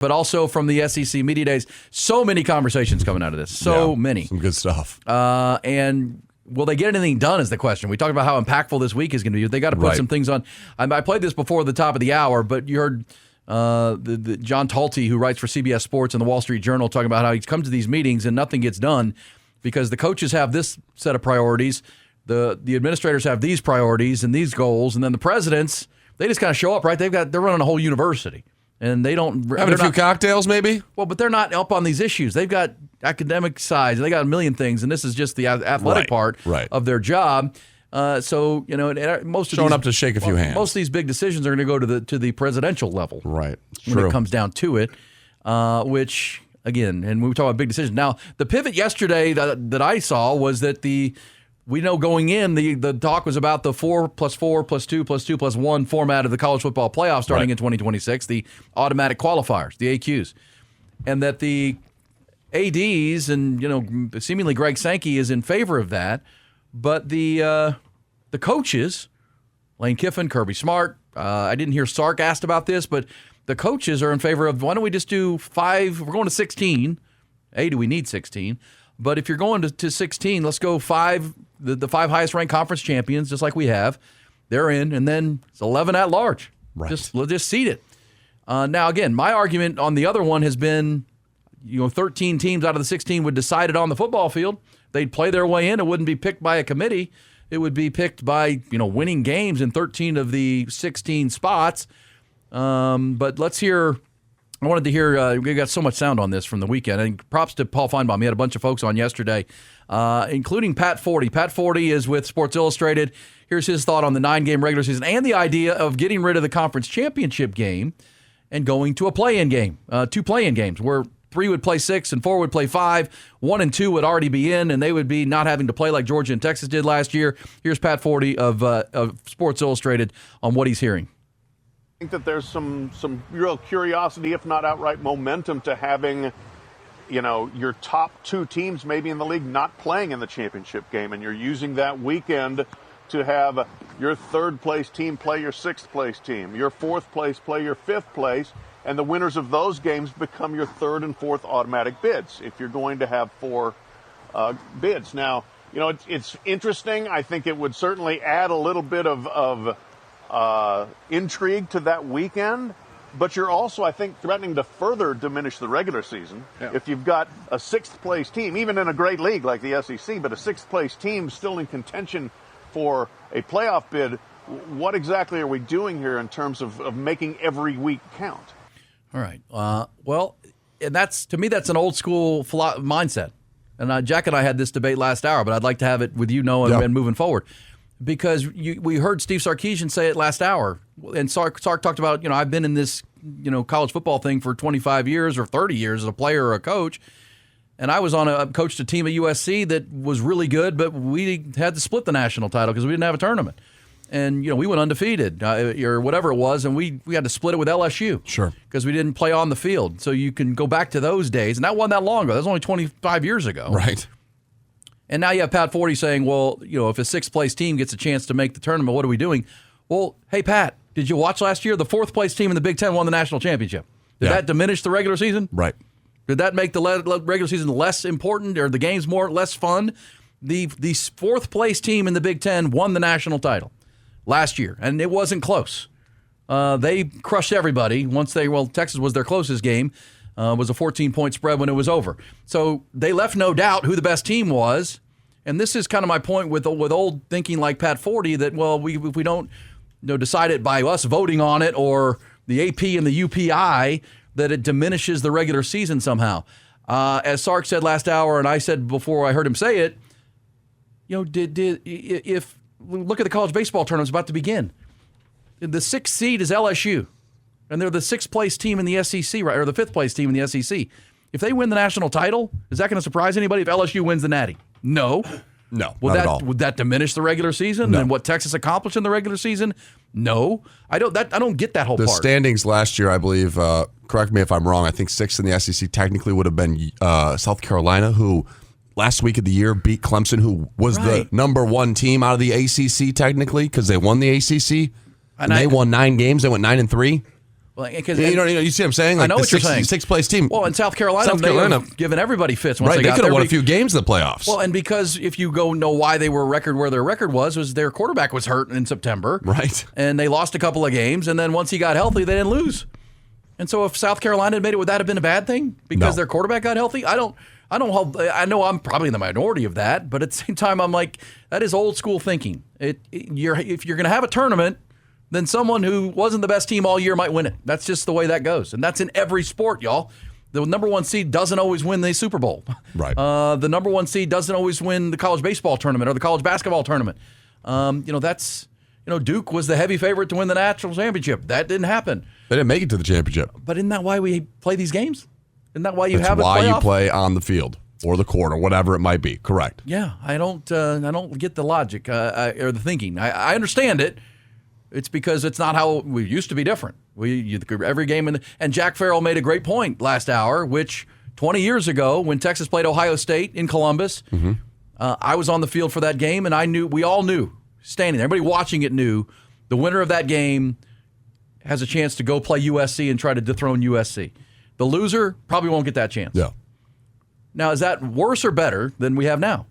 but also from the SEC Media Days. So many conversations coming out of this. So many. Some good stuff. And will they get anything done is the question. We talked about how impactful this week is going to be. They got to put some things on. I played this before the top of the hour, but you heard the John Talty, who writes for CBS Sports and the Wall Street Journal, talking about how he comes to these meetings and nothing gets done because the coaches have this set of priorities, the administrators have these priorities and these goals, and then the presidents, they just kind of show up, right? They're running a whole university. And they don't having a few cocktails, maybe. Well, but they're not up on these issues. They've got academic sides. They got a million things, and this is just the athletic part of their job. So most showing up to shake a few hands. Most of these big decisions are going to go to the presidential level, right? When it comes down to it, which again, and we talk about big decisions. Now, the pivot yesterday that I saw was that we know going in, the talk was about the 4+4+2+2+1 format of the college football playoff starting in 2026, the automatic qualifiers, the AQs, and that the ADs and seemingly Greg Sankey is in favor of that, but the coaches, Lane Kiffin, Kirby Smart, I didn't hear Sark asked about this, but the coaches are in favor of why don't we just do 5? We're going to 16. Do we need 16? But if you're going to 16, let's go 5. The 5 highest ranked conference champions, just like we have, they're in, and then it's 11 at large. Right. We'll just seed it. Now, again, my argument on the other one has been, 13 teams out of the 16 would decide it on the football field. They'd play their way in. It wouldn't be picked by a committee. It would be picked by winning games in 13 of the 16 spots. But let's hear. I wanted to hear, we got so much sound on this from the weekend. And props to Paul Feinbaum. He had a bunch of folks on yesterday, including Pat Forty. Pat Forty is with Sports Illustrated. Here's his thought on the 9-game regular season and the idea of getting rid of the conference championship game and going to a play-in game, 2 play-in games, where 3 would play 6 and 4 would play 5. 1 and 2 would already be in, and they would be not having to play like Georgia and Texas did last year. Here's Pat Forty of Sports Illustrated on what he's hearing. I think that there's some real curiosity, if not outright momentum, to having, your top 2 teams maybe in the league not playing in the championship game, and you're using that weekend to have your 3rd place team play your 6th place team, your 4th place play your 5th place, and the winners of those games become your 3rd and 4th automatic bids if you're going to have 4 bids. Now, it's interesting. I think it would certainly add a little bit of intrigue to that weekend, but you're also, I think, threatening to further diminish the regular season. Yeah. If you've got a 6th place team, even in a great league like the SEC, but a 6th place team still in contention for a playoff bid, what exactly are we doing here in terms of making every week count? All right. Well, and to me, that's an old school mindset. And Jack and I had this debate last hour, but I'd like to have it with Noah, and moving forward. Because we heard Steve Sarkisian say it last hour, and Sark talked about, I've been in this, college football thing for 25 years or 30 years as a player or a coach, and I was coached a team at USC that was really good, but we had to split the national title because we didn't have a tournament, and we went undefeated or whatever it was, and we had to split it with LSU, because we didn't play on the field. So you can go back to those days, and that wasn't that long ago. That was only 25 years ago, right? And now you have Pat Forty saying, well, if a 6th place team gets a chance to make the tournament, what are we doing? Well, hey, Pat, did you watch last year? The 4th place team in the Big Ten won the national championship. Did that diminish the regular season? Right. Did that make the regular season less important or the games less fun? The 4th place team in the Big Ten won the national title last year, and it wasn't close. They crushed everybody once Texas was their closest game. Was a 14-point spread when it was over. So they left no doubt who the best team was. And this is kind of my point with old thinking like Pat Forty that, if we don't decide it by us voting on it or the AP and the UPI, that it diminishes the regular season somehow. As Sark said last hour, and I said before I heard him say it, if look at the college baseball tournament's about to begin. The 6th seed is LSU. And they're the 6th place team in the SEC, right, or the 5th place team in the SEC. If they win the national title, is that going to surprise anybody if LSU wins the Natty? No. No, not at all. Would that diminish the regular season and what Texas accomplished in the regular season? No. I don't get that whole part. The standings last year, I believe, correct me if I'm wrong, I think 6th in the SEC technically would have been South Carolina, who last week of the year beat Clemson, who was the number 1 team out of the ACC technically because they won the ACC. And they won 9 games. They went 9-3. Well, You see what I'm saying? Like I know what you're saying. Sixth place team. Well, in South Carolina, they have given everybody fits. Once they could have won a few games in the playoffs. Well, and because if you go know why they were record where their record was their quarterback was hurt in September. Right. And they lost a couple of games, and then once he got healthy, they didn't lose. And so if South Carolina had made it, would that have been a bad thing? Because their quarterback got healthy? I know I'm probably in the minority of that, but at the same time, I'm like, that is old school thinking. If you're going to have a tournament, then someone who wasn't the best team all year might win it. That's just the way that goes. And that's in every sport, y'all. The number one seed doesn't always win the Super Bowl. Right. The number one seed doesn't always win the college baseball tournament or the college basketball tournament. Duke was the heavy favorite to win the national championship. That didn't happen. They didn't make it to the championship. But isn't that why we play these games? Isn't that why you That's have a why playoff? you play on the field or the court or whatever it might be. Correct. Yeah, I don't get the logic or the thinking. I understand it. It's because it's not how we used to be different. Every game and Jack Farrell made a great point last hour, which 20 years ago when Texas played Ohio State in Columbus, I was on the field for that game, and we all knew, standing there, everybody watching it knew, the winner of that game has a chance to go play USC and try to dethrone USC. The loser probably won't get that chance. Yeah. Now, is that worse or better than we have now?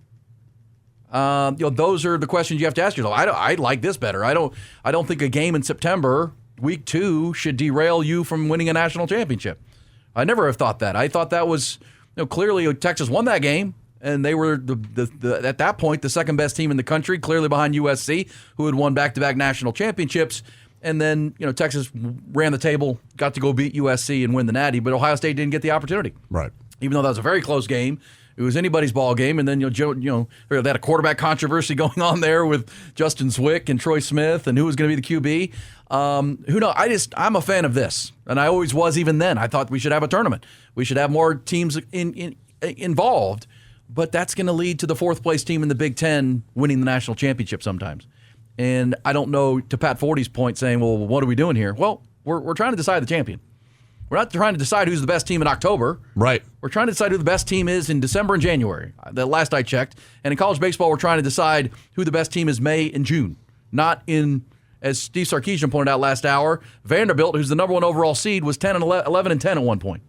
Those are the questions you have to ask yourself. I like this better. I don't think a game in September, week 2, should derail you from winning a national championship. I never have thought that. I thought that was clearly Texas won that game, and they were at that point the second best team in the country, clearly behind USC, who had won back-to-back national championships. And then Texas ran the table, got to go beat USC and win the Natty, but Ohio State didn't get the opportunity. Right. Even though that was a very close game. It was anybody's ball game, and then they had a quarterback controversy going on there with Justin Zwick and Troy Smith, and who was going to be the QB. Who knows? I'm a fan of this, and I always was. Even then, I thought we should have a tournament. We should have more teams involved, but that's going to lead to the fourth place team in the Big Ten winning the national championship sometimes. And I don't know, to Pat Forty's point, saying, "Well, what are we doing here?" Well, we're trying to decide the champion. We're not trying to decide who's the best team in October. Right. We're trying to decide who the best team is in December and January. The last I checked. And in college baseball, we're trying to decide who the best team is May and June. Not in, as Steve Sarkisian pointed out last hour, Vanderbilt, who's the number one overall seed, was 11 and 10 at one point.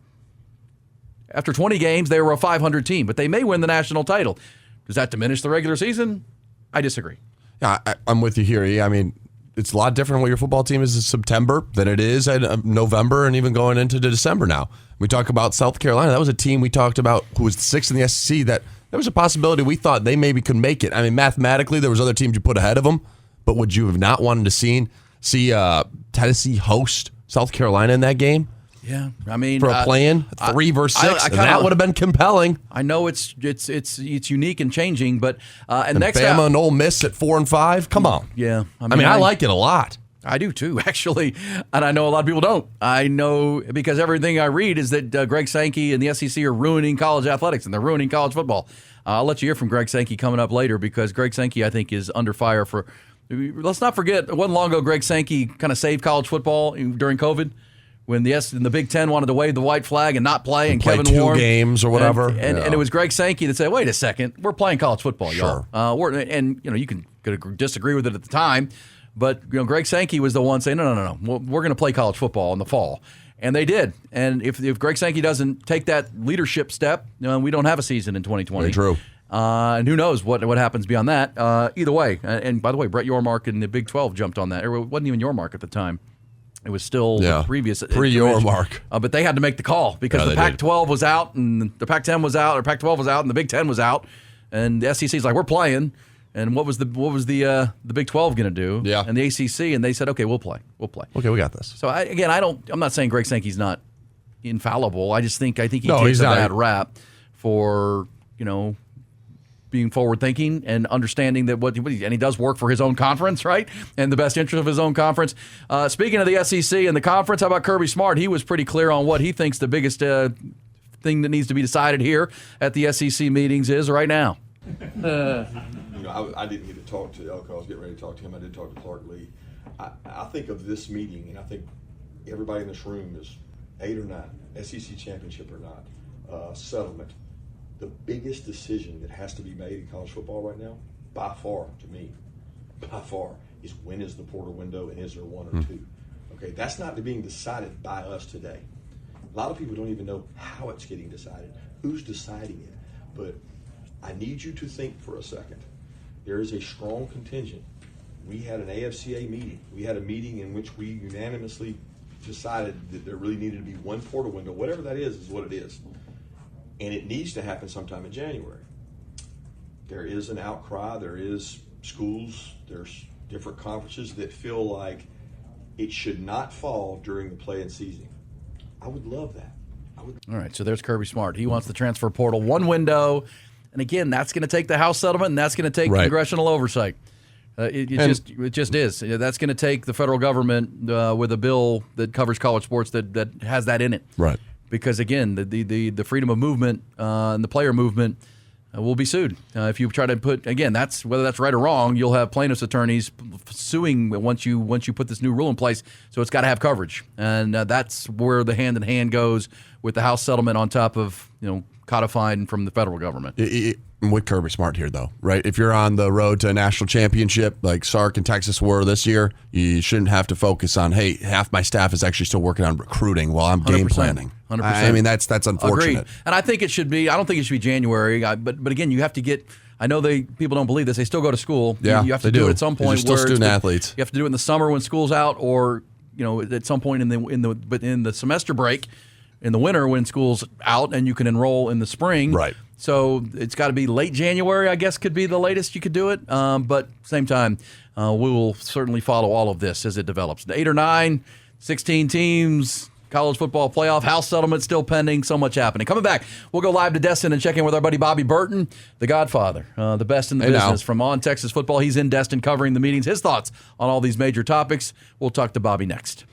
After 20 games, they were a 500 team, but they may win the national title. Does that diminish the regular season? I disagree. Yeah, I'm with you here. I mean, it's a lot different what your football team is in September than it is in November and even going into December now. We talk about South Carolina. That was a team we talked about who was 6th in the SEC that there was a possibility we thought they maybe could make it. I mean, mathematically, there was other teams you put ahead of them, but would you have not wanted to see Tennessee host South Carolina in that game? Yeah, I mean, for a play-in 3 versus 6, that would have been compelling. I know it's unique and changing, but and next Bama and Ole Miss at 4 and 5. Come on, yeah. I mean, I like it a lot. I do too, actually, and I know a lot of people don't. I know because everything I read is that Greg Sankey and the SEC are ruining college athletics and they're ruining college football. I'll let you hear from Greg Sankey coming up later because Greg Sankey, I think, is under fire for. Let's not forget, it wasn't long ago Greg Sankey kind of saved college football during COVID. When the Big Ten wanted to wave the white flag and not play, and Kevin Warren 2 games or whatever, and it was Greg Sankey that said, "Wait a second, we're playing college football, y'all." You can disagree with it at the time, but Greg Sankey was the one saying, "No, we're going to play college football in the fall," and they did. And if Greg Sankey doesn't take that leadership step, we don't have a season in 2020. Very true. And who knows what happens beyond that? Either way, and by the way, Brett Yormark in the Big 12 jumped on that. It wasn't even Yormark at the time. It was still the previous pre-Yormark. But they had to make the call because the Pac-12 was out and the Pac-10 was out, or Pac-12 was out and the Big 10 was out, and the SEC's like, we're playing. And what was the Big 12 going to do? Yeah. And the ACC, and they said, okay, we'll play. Okay, we got this. So I'm not saying Greg Sankey's not infallible. I think he takes a bad rap for being forward-thinking and understanding that and he does work for his own conference, right? And the best interest of his own conference. Speaking of the SEC and the conference, how about Kirby Smart? He was pretty clear on what he thinks the biggest thing that needs to be decided here at the SEC meetings is right now. I didn't get to talk to Elko. I was getting ready to talk to him. I did talk to Clark Lee. I think of this meeting, and I think everybody in this room is 8 or 9, SEC championship or not, settlement. The biggest decision that has to be made in college football right now, by far, to me, is when is the portal window and is there 1 or 2? Okay, that's not being decided by us today. A lot of people don't even know how it's getting decided, who's deciding it. But I need you to think for a second. There is a strong contingent. We had an AFCA meeting. We had a meeting in which we unanimously decided that there really needed to be one portal window. Whatever that is what it is. And it needs to happen sometime in January. There is an outcry. There is schools. There's different conferences that feel like it should not fall during the play-in season. I would love that. All right, so there's Kirby Smart. He wants the transfer portal one window. And again, that's going to take the House settlement, and that's going to take congressional oversight. It just is. That's going to take the federal government with a bill that covers college sports that has that in it. Right. Because again, the freedom of movement and the player movement will be sued if you try to put. Again, that's whether that's right or wrong. You'll have plaintiffs' attorneys suing once you put this new rule in place. So it's got to have coverage, and that's where the hand in hand goes with the House settlement on top of codified from the federal government. With Kirby Smart here, though, right? If you're on the road to a national championship like Sark and Texas were this year, you shouldn't have to focus on, hey, half my staff is actually still working on recruiting while I'm game planning. 100%. I mean, that's unfortunate. Agreed. And I think it should be. I don't think it should be January. But again, you have to get. I know people don't believe this. They still go to school. Yeah, you have to do it at some point. They're still student athletes. You have to do it in the summer when school's out, or at some point in the semester break. In the winter when school's out and you can enroll in the spring. Right. So it's got to be late January, I guess, could be the latest you could do it. But same time, we will certainly follow all of this as it develops. 8 or 9, 16 teams, college football playoff, House settlement still pending, so much happening. Coming back, we'll go live to Destin and check in with our buddy Bobby Burton, the Godfather, the best in the business from On Texas Football. He's in Destin covering the meetings. His thoughts on all these major topics. We'll talk to Bobby next.